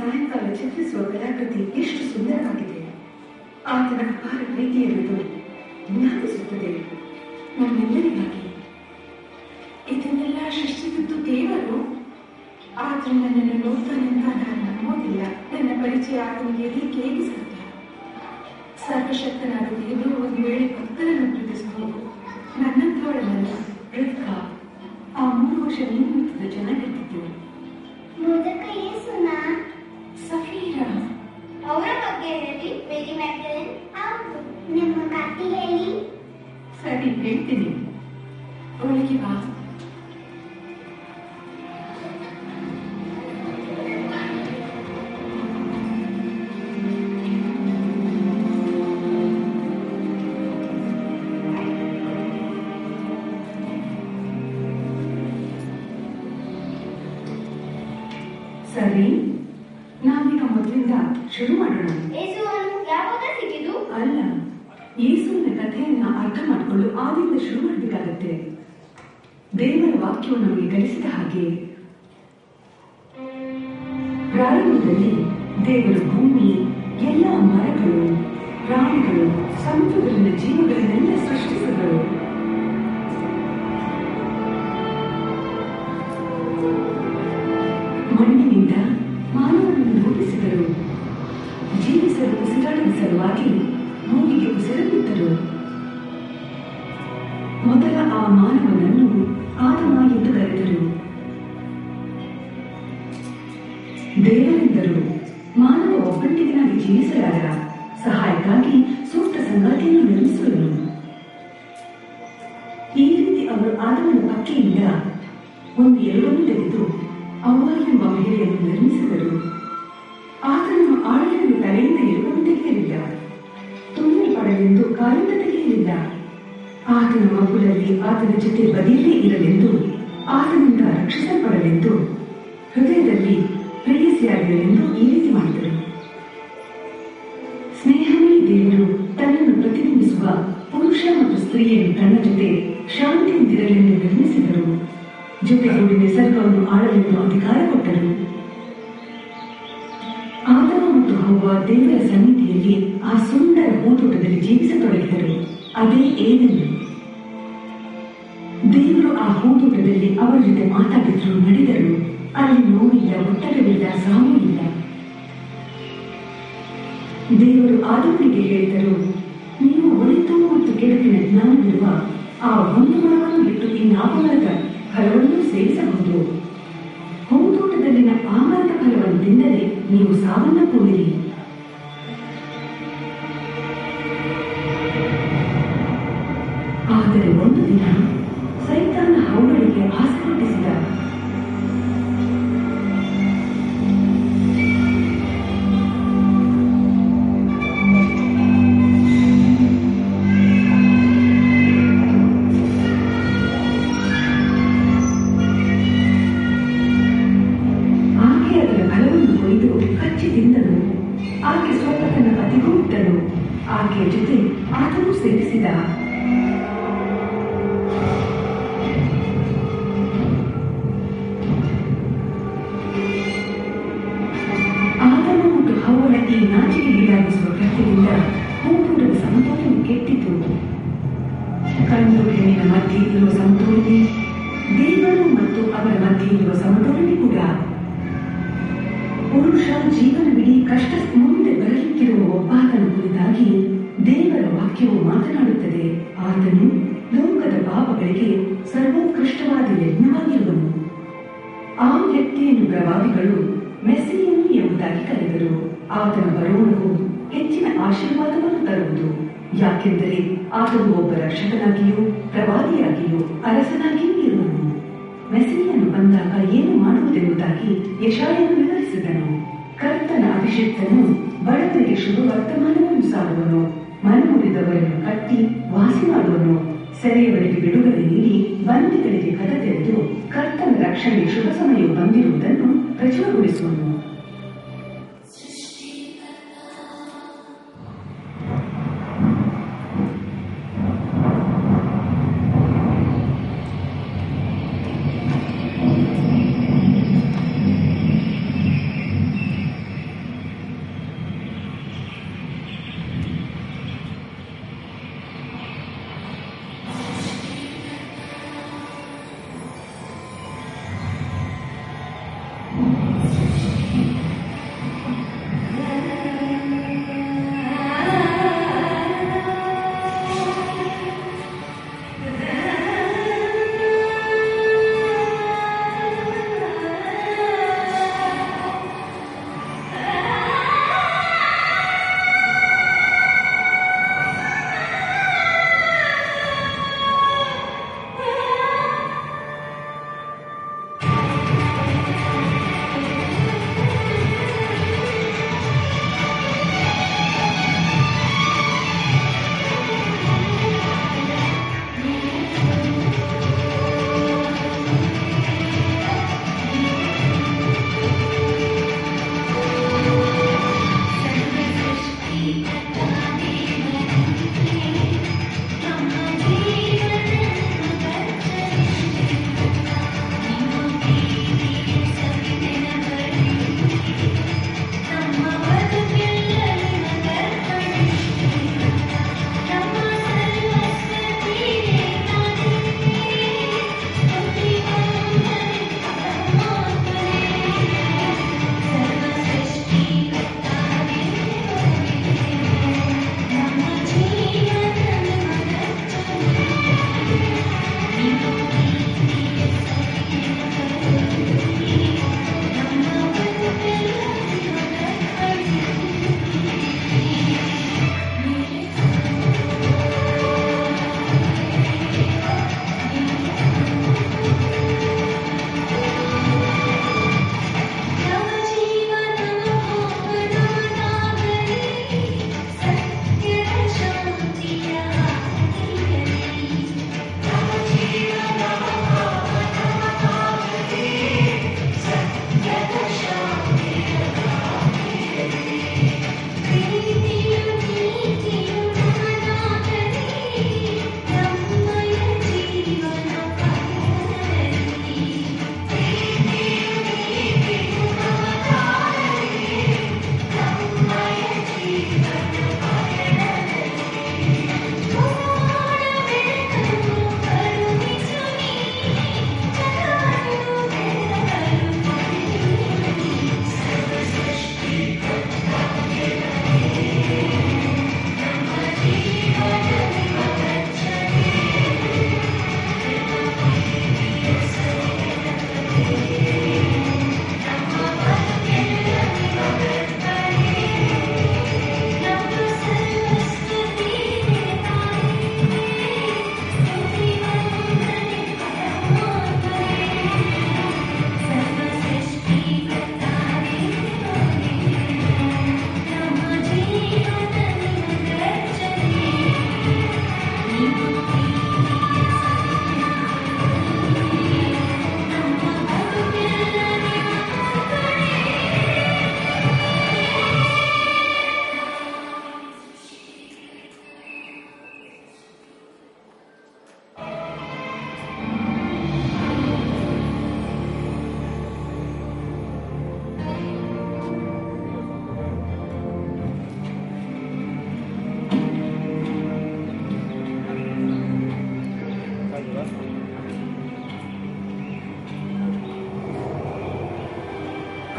ಸಾಯಂಕಾಲ ಚಿತ್ರಿಸುವ ಕಲಾಕೃತಿ ಎಷ್ಟು ಸುಂದರವಾಗಿದೆ. ಆತನ ಅಪಾರ ಪ್ರೀತಿಯನ್ನು ಜ್ಞಾಪಿಸುತ್ತದೆ ನಮ್ಮೆಲ್ಲರಿಗಾಗಿ. ಇದನ್ನೆಲ್ಲ ಸೃಷ್ಟಿಸಿದ್ದು ದೇವರು. ಆದ್ರೆ ನನ್ನನ್ನು ನೋಡ್ತಾನೆಂತ ನಾನು ನಂಬೋದಿಲ್ಲ. ನನ್ನ ಪರಿಚಯ ಆತನಿಗೆ ಇರಲಿಕ್ಕೆ ಹೇಗೆ ಸಾಧ್ಯ? ಸರ್ವಶಕ್ತನಾದ ದೇವರು ಒಂದು ವೇಳೆ ಭಕ್ತರನ್ನು ಪ್ರೀತಿಸಬಹುದು, ನನ್ನಂತವಳಲ್ಲ. ರೇಖಾ, ಆ 3 ವರ್ಷ ನಿಯಮಿತದ ಚೆನ್ನಾಗಿರ್ತಿತ್ತು. ಮೋದಕ ಯೇಸುನಾ? ಸಫೀರಾ ಅವರ ಬಗ್ಗೆ ಹೇಳಿ. ಮೇರಿ ಮ್ಯಾಗ್ಡಲೆನ್. ಹೌದು. ನಿಮ್ಮ ಕಥೆ ಹೇಳಿ. ಸರಿ, ಹೇಳ್ತೀನಿ. ಒಳಗೆ ಬಾ. ಸರಿ, ನಾವೀಗ ಮೊದಲಿಂದ ಶುರು ಮಾಡೋಣ. ಯೇಸುವನ್ನು ಯಾವಾಗ ಸಿಕ್ಕಿತು? ಅಲ್ಲ, ಯೇಸುವಿನ ಕಥೆಯನ್ನ ಅರ್ಥ ಮಾಡಿಕೊಂಡು ಆದಿಂದ ಶುರು ಮಾಡಬೇಕಾಗತ್ತೆ. ದೇವರ ವಾಕ್ಯವು ನಮಗೆ ಕಲಿಸಿದ ಹಾಗೆ ಪ್ರಾರಂಭದಲ್ಲಿ ದೇವರು ಭೂಮಿ, ಎಲ್ಲ ಮರಗಳು, ಪ್ರಾಣಿಗಳು, ಸಮುದ್ರದಲ್ಲಿನ ಜೀವಗಳನ್ನೆಲ್ಲ ಸೃಷ್ಟಿಸಿದರು. ಮಣ್ಣಿನಿಂದ ಮಾನವನನ್ನು ರೂಪಿಸಿದರು. ಜೀವಿಸಲು ಉಸಿರಾಡುವ ಸಲುವಾಗಿ ಮೂಗಿಗೆ ಉಸಿರನ್ನಿಟ್ಟರು. ಮೊದಲ ಆ ಮಾನವನನ್ನು ಆದಮ ಎಂದು ಕರೆದರು. ದೇವರೆಂದರು ಮಾನವ ಒಬ್ಬಂಟಿಗನಾಗಿ ಜೀವಿಸಲಾರ, ಸಹಾಯಕ್ಕಾಗಿ ಸೂಕ್ತ ಸಂಗಾತಿಯನ್ನು ನಿರ್ಮಿಸುವನು. ಈ ರೀತಿ ಅವರು ಆದಮನ ಪಕ್ಕೆಯಿಂದ ಒಂದು ಎರಡನ್ನು ತೆಗೆದು ಅವ್ವ ಎಂಬ ಮಹಿಳೆಯನ್ನು ನಿರ್ಮಿಸಿದರು. ಆತನನ್ನು ಆಳನ್ನು ತಲೆಯಿಂದ ಎರಡನ್ನು ತೆಗೆಯಲಿಲ್ಲ, ತುಂಬಿರಪಡಲೆಂದು ಕಾಲಿಂದ ತೆಗೆಯಲಿಲ್ಲ. ಆತನ ಮಗುಲಲ್ಲಿ ಆತನ ಜೊತೆ ಬದಿಯಲ್ಲೇ ಇರಲೆಂದು, ಆತನಿಂದ ರಕ್ಷಿಸಲ್ಪಡಲೆಂದು, ಹೃದಯದಲ್ಲಿ ಪ್ರೇಯಸಿಯಾಗಿರಲೆಂದು ಈ ರೀತಿ ಮಾಡಿದರು. ಸ್ನೇಹಮಯ ದೇವರು ತನ್ನನ್ನು ಪ್ರತಿಬಿಂಬಿಸುವ ಪುರುಷ ಮತ್ತು ಸ್ತ್ರೀಯನ್ನು ತನ್ನ ಜೊತೆ ಶಾಂತಿಯಿಂದಿರಲೆಂದು ನಿರ್ಮಿಸಿದರು. ಜೊತೆಗೂಡಿ ನಿಸರ್ಗವನ್ನು ಆಳಲೆಂದು ಅಧಿಕಾರ ಕೊಟ್ಟರು. ಆದಮ ಮತ್ತು ಹವ್ವ ದೇವರ ಸನ್ನಿಧಿಯಲ್ಲಿ ಆ ಸುಂದರ ಹೂತೋಟದಲ್ಲಿ ಜೀವಿಸತೊಡಗಿದರು. ಅದೇ ಏನೆಂದು ದೇವರು ಆ ಹೂತೋಟದಲ್ಲಿ ಅವರ ಜೊತೆ ಮಾತಾಡಿದ್ರು, ನಡೆದರು. ಅಲ್ಲಿ ನೋವಿಲ್ಲ, ಒತ್ತಡವಿಲ್ಲ, ಸಾವು ಇಲ್ಲ. ದೇವರು ಆದಮನಿಗೆ ಹೇಳಿದರು, ನೀವು ಒಳಿತು ಮತ್ತು ಕೆಡುಕಿನ ಜ್ಞಾನವಿರುವ ಆ ಒಂದು ಮರವನ್ನು ಬಿಟ್ಟು ಇನ್ನಾವ ಮರದ ಫಲವನ್ನು ಸೇವಿಸಬಹುದು. ಹೂತೋಟದಲ್ಲಿನ ಆ ಮರದ ಫಲವನ್ನು ತಿಂದರೆ ನೀವು ಸಾವನ್ನಪ್ಪುವಿರಿ. ಆದರೆ ಒಂದು ದಿನ ಸೈತಾನ ಹವ್ವಳಿಗೆ ಆಸೆ ಹುಟ್ಟಿಸಿದ. ಆಕೆ ಅದರ ಫಲವನ್ನು ಕೊಯ್ದು ಕಚ್ಚಿ ತಿಂದನು. ಆಕೆ ಸ್ವಲ್ಪ ತನ್ನ ಪತಿಗೂ ಇಟ್ಟನು. ಆಕೆಯ ಜೊತೆ ಆತನು ಸೇವಿಸಿದ. ಆದಮ ಮತ್ತು ಹವ್ವಳ ಈ ನಾಚಿಕೆಗೀಡಾಗಿಸುವ ಕೃತ್ಯದಿಂದ ಹೂತೋಟದ ಸಮತೋಲನ ಕೆಟ್ಟಿತು. ಗಂಡು ಹೆಣ್ಣಿನ ಮಧ್ಯೆ ಇರುವ ಸಮತೋಲನೆ, ದೇವರು ಮತ್ತು ಅವರ ಮಧ್ಯೆ ಇರುವ ಸಮತೋಲನೆ ಕೂಡ. ಪುರುಷ ಜೀವನವಿಡೀ ಕಷ್ಟ ಮುಂದೆ ಬರಲಿಕ್ಕಿರುವ ಒಬ್ಬಾತನ ಕುರಿತಾಗಿ ದೇವರ ವಾಕ್ಯವು ಮಾತನಾಡುತ್ತದೆ. ಆತನು ಲೋಕದ ಪಾಪಗಳಿಗೆ ಸರ್ವೋತ್ಕೃಷ್ಟವಾದ ಯಜ್ಞವಾಗಿರುವನು. ಆ ವ್ಯಕ್ತಿಯನ್ನು ಪ್ರವಾದಿಗಳು ಮೆಸ್ಸಿಯನು ಎಂಬುದಾಗಿ ಕರೆದರು. ಆತನ ಬರೋಣವು ಹೆಚ್ಚಿನ ಆಶೀರ್ವಾದವನ್ನು ತರುವುದು. ಯಾಕೆಂದರೆ ಆತನು ಒಬ್ಬ ರಕ್ಷಕನಾಗಿಯೂ ಪ್ರವಾದಿಯಾಗಿಯೂ ಅರಸನಾಗಿಯೂ ಇರುವನು. ಮೆಸ್ಸಿಯನು ಬಂದಾಗ ಏನು ಮಾಡುವುದೆಂಬುದಾಗಿ ಯೆಶಾಯನು ವಿವರಿಸಿದನು. ಕರ್ತನ ಅಭಿಷಿಕ್ತನು ಬಡವರಿಗೆ ಶುಭ ವರ್ತಮಾನವನ್ನು ಸಾರುವನು. ಮನಮುರಿದವರನ್ನು ಕಟ್ಟಿ ವಾಸಿ ಮಾಡುವನು. ಸೆರೆಯವರಿಗೆ ಬಿಡುಗಡೆ ನೀಡಿ ಬಂದಿಗಳಿಗೆ ಕದ ತೆರೆದು ಕರ್ತನ ರಕ್ಷಣೆ ಶುಭ ಸಮಯವು ಬಂದಿರುವುದನ್ನು ಪ್ರಚುರಗೊಳಿಸುವನು.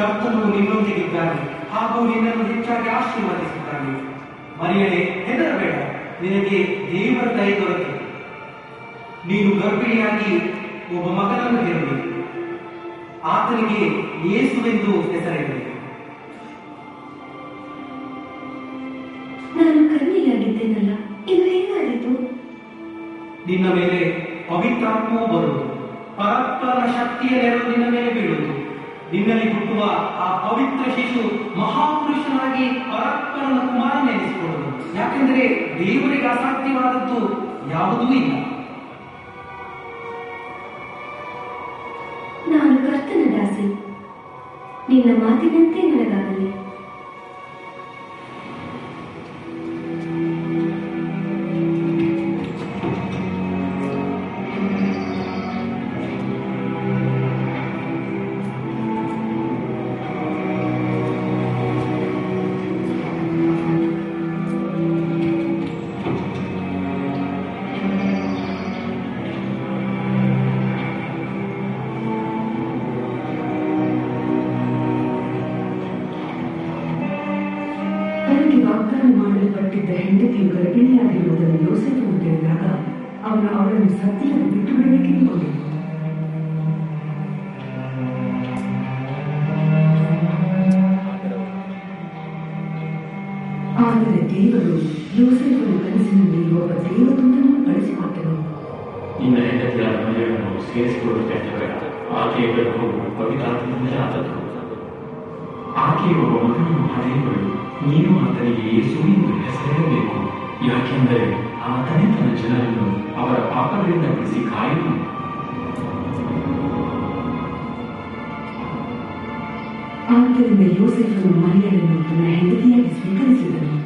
ಕರ್ತನು ನಿನ್ನೊಂದಿಗಿದ್ದಾನೆ ಹಾಗೂ ನಿನ್ನನ್ನು ಹೆಚ್ಚಾಗಿ ಆಶೀರ್ವದಿಸಿದ್ದಾನೆ. ಮರಿಯಳೇ, ಹೆದರಬೇಡ, ನಿನಗೆ ದೇವರ ದಯೆ ದೊರೆತಿದೆ. ನೀನು ಗರ್ಭಿಣಿಯಾಗಿ ಒಬ್ಬ ಮಗನನ್ನು ಹೆರುವಿ, ಆತನಿಗೆ ಯೇಸುವೆಂದು ಹೆಸರಿಡಲಿ. ನಾನು ಕನ್ಯೆಯಾಗಿದ್ದೇನಲ್ಲ, ಇದು ಹೇಗಾದೀತು? ನಿನ್ನ ಮೇಲೆ ಪವಿತ್ರಾತ್ಮವು ಬರುವುದು, ಪರಸ್ಪರನ ಶಕ್ತಿಯ ನೆರವು ನಿನ್ನ ಮೇಲೆ ಬೀಳುವುದು. ನಿನ್ನಲ್ಲಿ ಹುಟ್ಟುವ ಆ ಪವಿತ್ರ ಶಿಶು ಮಹಾಪುರುಷನಾಗಿ ಪರಸ್ಪರನ ಕುಮಾರನೆನಿಸಿಕೊಳ್ಳುವುದು. ಯಾಕೆಂದರೆ ದೇವರಿಗೆ ಅಸಾಧ್ಯವಾದದ್ದು ಯಾವುದೂ ಇಲ್ಲ. ನಾನು ಕರ್ತನ ದಾಸಿ, ನಿನ್ನ ಮಾತಿನಂತೆ ನನಗಾಗಲಿ. ತನಗೆ ವಾಗ್ದಾನ ಮಾಡಲ್ಪಟ್ಟಿದ್ದ ಹೆಂಡತಿಯು ಗರ್ಭಿಣಿಯಾಗಿರುವುದನ್ನು ಯೋಸೇಫನು ತಿಳಿದಾಗ ಅವನು ಅವಳನ್ನು ಸದ್ಯದಲ್ಲಿ ಬಿಟ್ಟು ಬಿಡಬೇಕೆಂದುಕೊಂಡನು. ಆದರೆ ದೇವರು ಯೋಸೇಫನ ಕನಸಿನಲ್ಲಿ ಒಬ್ಬ ದೇವದೂತನನ್ನು ಕಳಿಸಿಕೊಟ್ಟನು. ನಿನ್ನ ಹೆಂಡತಿಯಾದ ಮರಿಯಳನ್ನು ಸೇರಿಸಿಕೊಳ್ಳಲು ಬೇಡ. ಆಕೆಯ ಗರ್ಭವು ಪವಿತ್ರಾತ್ಮದಿಂದ ಆದದ್ದು. ಆಕೆಯ ಒಬ್ಬ ಮಗನನ್ನು ಹಡೆಯುವಳು. ನೀನು ಆತನಿಗೆ ಯೇಸು ಎಂದು ಹೆಸರಿಡಬೇಕು. ಯಾಕೆಂದರೆ ಆತನೇ ತನ್ನ ಜನರನ್ನು ಅವರ ಪಾಪಗಳಿಂದ ಬಿಡಿಸಿ ಕಾಯುವನು. ಆದ್ದರಿಂದ ಯೋಸೇಫನು ಮರಿಯಳನ್ನು ತನ್ನ ಹೆಂಡತಿಯಾಗಿ ಸ್ವೀಕರಿಸಿದನು.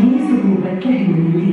ಯೇಸುವು ಬೆತ್ಲೆಹೇಮಿನಲ್ಲಿ